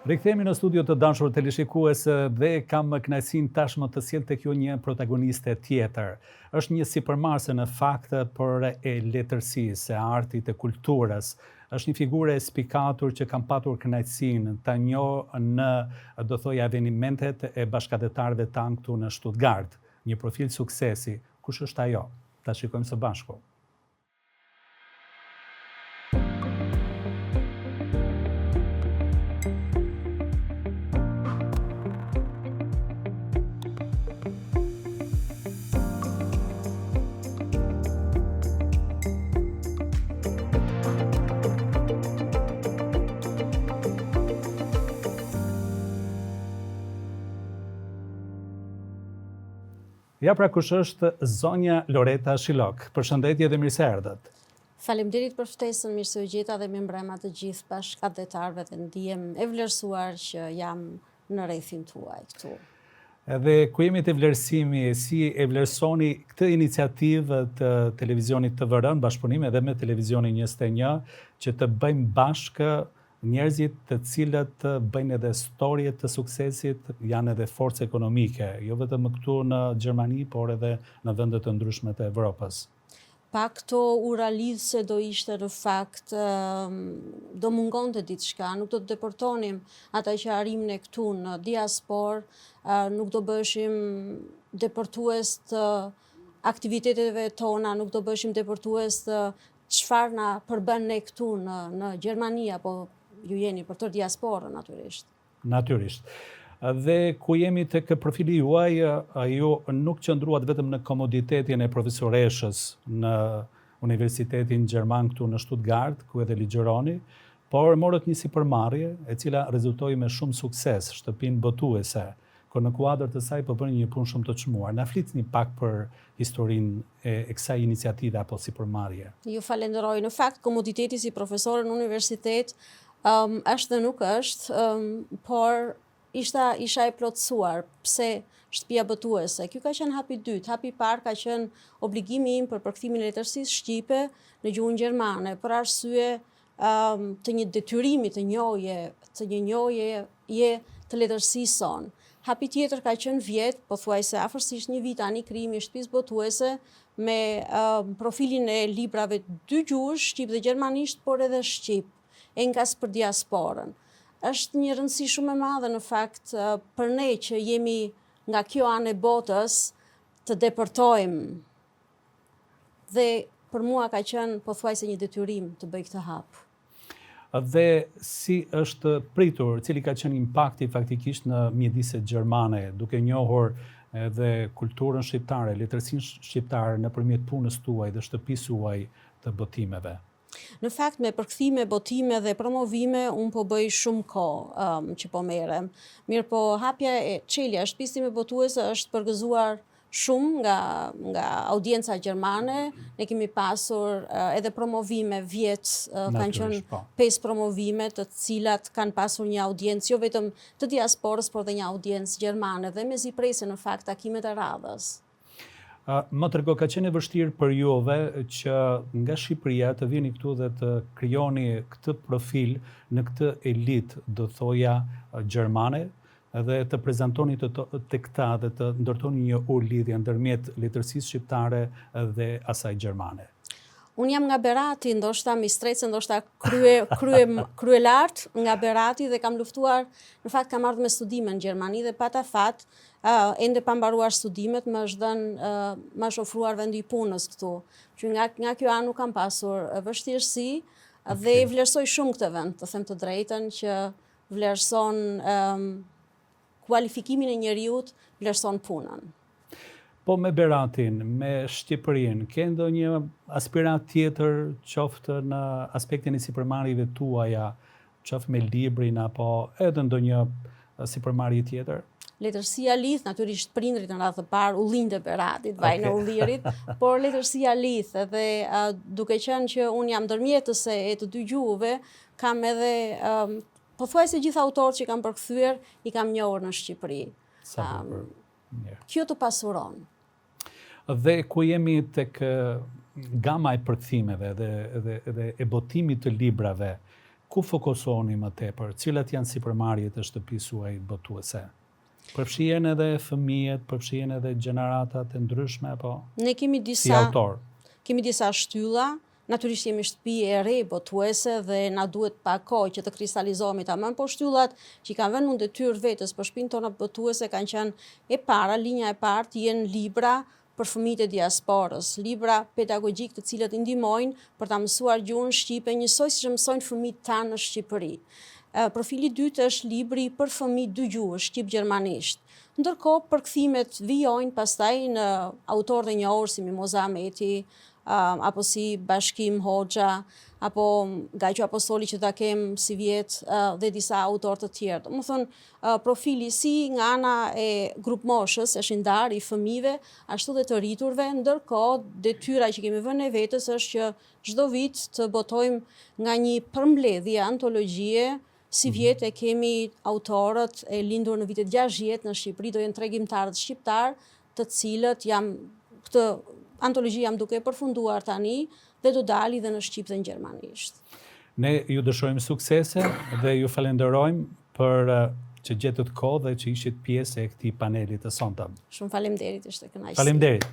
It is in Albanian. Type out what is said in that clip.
Rikthehemi në studio të dashur teleshikues dhe kam kënaqësinë tashmë të sjell tek ju një protagoniste tjetër. Është një sipërmarrëse në fakt por e letërsisë, e artit, e kulturës. Është një figurë e spikatur që kam patur kënaqësinë ta njoh në, do thoja, evenimentet e bashkëdhetarëve tan këtu në Stuttgart. Një profil suksesi. Kush është ajo? Ta shikojmë së bashku. Ja pra kush është zonja Loreta Shillok. Përshëndetje dhe mirë se erdhët. Faleminderit për ftesën, mirë se u gjeta dhe me mbrëma të gjithë bashkëdhetarëve dhe ndihem e vlerësuar që jam në rrethin tuaj këtu. Edhe ku jemi te vlerësimi, si e vlerësoni këtë iniciativë të televizionit TVR në bashkëpunim edhe me televizionin 21 që të bëjmë bashkë njerëzit të cilët bëjnë edhe storje të suksesit, janë edhe forcë ekonomike, jo vetëm këtu në Gjermani, por edhe në vendet të ndryshme të Evropës. Pak këto ura lidhëse do ishte në fakt, do mungonte diçka, nuk do të deportonim ata që arrim ne këtu në diaspor, nuk do bëshim deportues të aktiviteteve tona, nuk do bëshim deportues të çfarë na përbën ne këtu në Gjermani apo ju jeni për të diasporën, natyrisht. Natyrisht. Dhe ku jemi tek profili juaj, ju nuk qëndruat vetëm në komoditetin e profesoreshës në Universitetin Gjerman këtu në Stuttgart, ku edhe ligjeroni, por morët një sipërmarrje e cila rezultoi me shumë sukses, shtëpinë botuese, ku në kuadër të saj po bëni një punë shumë të çmuar. Na flisni pak për historinë e kësaj iniciative apo sipërmarrje. Ju falenderoj. Në fakt, komoditeti si profesor në universitet është dhe nuk është, por isha e plotësuar. Pse shtëpia botuese? Ky ka qenë hapi i dytë. Hapi i parë ka qenë obligimi im për përkthimin e letërsisë shqipe në gjuhën gjermane, për arsye të një detyrimi të një njohje të letërsisë son. Hapi tjetër ka qenë vjet, pothuajse afërsisht një vit tani, krijimi i shtëpisë botuese me profilin e librave dy gjuhësh, shqip dhe gjermanisht, por edhe shqip, enkas për diasporën. Është një rëndësi shumë e madhe në fakt për ne që jemi nga kjo anë e botës të deportojmë. Dhe për mua ka qenë pothuajse një detyrim të bëj këtë hap. Dhe si është pritur, cili ka qenë impakti faktikisht në mjediset gjermane, duke njohur edhe kulturën shqiptare, letërsinë shqiptare nëpërmjet punës tuaj dhe shtëpisë suaj të botimeve? Në fakt, me përkthime, botime dhe promovime, unë po bëj shumë kohë që po merrem. Mirë po, çelja e shtëpisë time botuese është përgëzuar shumë nga audienca gjermane. Ne kemi pasur edhe promovime vjet, kanë qenë 5 promovime të cilat kanë pasur një audiencë jo vetëm të diasporës, por dhe një audiencë gjermane dhe mezi prese në fakt takimet e radhës. Më trego, ka qenë vështirë për juve që nga Shqipëria të vini këtu dhe të krijoni këtë profil në këtë elitë, do thoja, gjermane, dhe të prezantoni të këta dhe të ndërtoni një lidhje ndërmjet letërsisë shqiptare dhe asaj gjermane. Unë jam nga Berati, ndoshta Mistrece, ndoshta krye lart nga Berati dhe kam luftuar, në fakt kam ardhur me studime në Gjermani dhe pata fat, ende pa mbaruar studimet, më është ofruar vendi i punës këtu. Që nga kjo anë nuk kam pasur vështirësi dhe vlerësoj shumë këtë vend, të them të drejtën, që vlerëson kualifikimin e njeriut, vlerëson punën. Po me Beratin, me Shqipërinë, ke ndonjë aspirat tjetër, qoftë në aspektin e sipërmarrjeve tuaja, qoftë me librin apo edhe ndonjë sipërmarrje tjetër? Letërsia lidh, natyrisht prindrit në radhë të parë u lindë Beratit, vaj në Ullirit, por letërsia lidh edhe duke qenë që unë jam ndërmjetëse e të dy gjuhëve, kam edhe pothuajse gjithë autorët që kam përkthyer i kam njohur në Shqipëri. Kjo të pasuron. Dhe ku jemi tek gama e përkthimeve dhe e botimit të librave, ku fokusoni më tepër? Cilat janë sipërmarrjet e shtëpisë suaj botuese? Përfshihen edhe fëmijët, përfshihen edhe gjeneratat e ndryshme, apo Ne kemi si autor? Kemi disa shtylla, natyrisht jemi shtëpi e re botuese dhe na duhet pak kohë që të kristalizohemi tamam, por shtyllat që kanë vënë në detyrë vetes për shtëpinë tonë botuese kanë qenë linja e parë të jenë libra për fëmijët e diasporës, libra pedagogjik të cilët i ndihmojnë për ta mësuar gjuhën shqipe njësoj siç mësojnë fëmijët tanë në Shqipëri. Profili i dytë është libri për fëmijë dy gjuhë, shqip-gjermanisht. Ndërkohë përkthimet vijojnë pastaj në autorë të njohur si Mimoza Ahmeti, apo si Bashkim Hoxha, apo Gajqo Apostoli që ta kem si vjet dhe disa autorë të tjerë. Domethënë profili si nga ana e grup moshës, është ndar i fëmijëve, ashtu dhe të rriturve, ndërkohë detyra që kemi vënë ne vetes është që çdo vit të botojmë nga një përmbledhje antologjie. Si vjet e kemi autorët e lindur në vitet 60 në Shqipëri, do jenë tregimtarët shqiptar, të cilët këtë antologji jam duke përfunduar tani dhe do dali dhe në shqip dhe në gjermanisht. Ne ju dëshirojmë suksese dhe ju falenderojmë për që gjetët kohë dhe që ishit pjesë e këtij paneli të sonta. Shumë faleminderit, ishte kënaqësi. Faleminderit.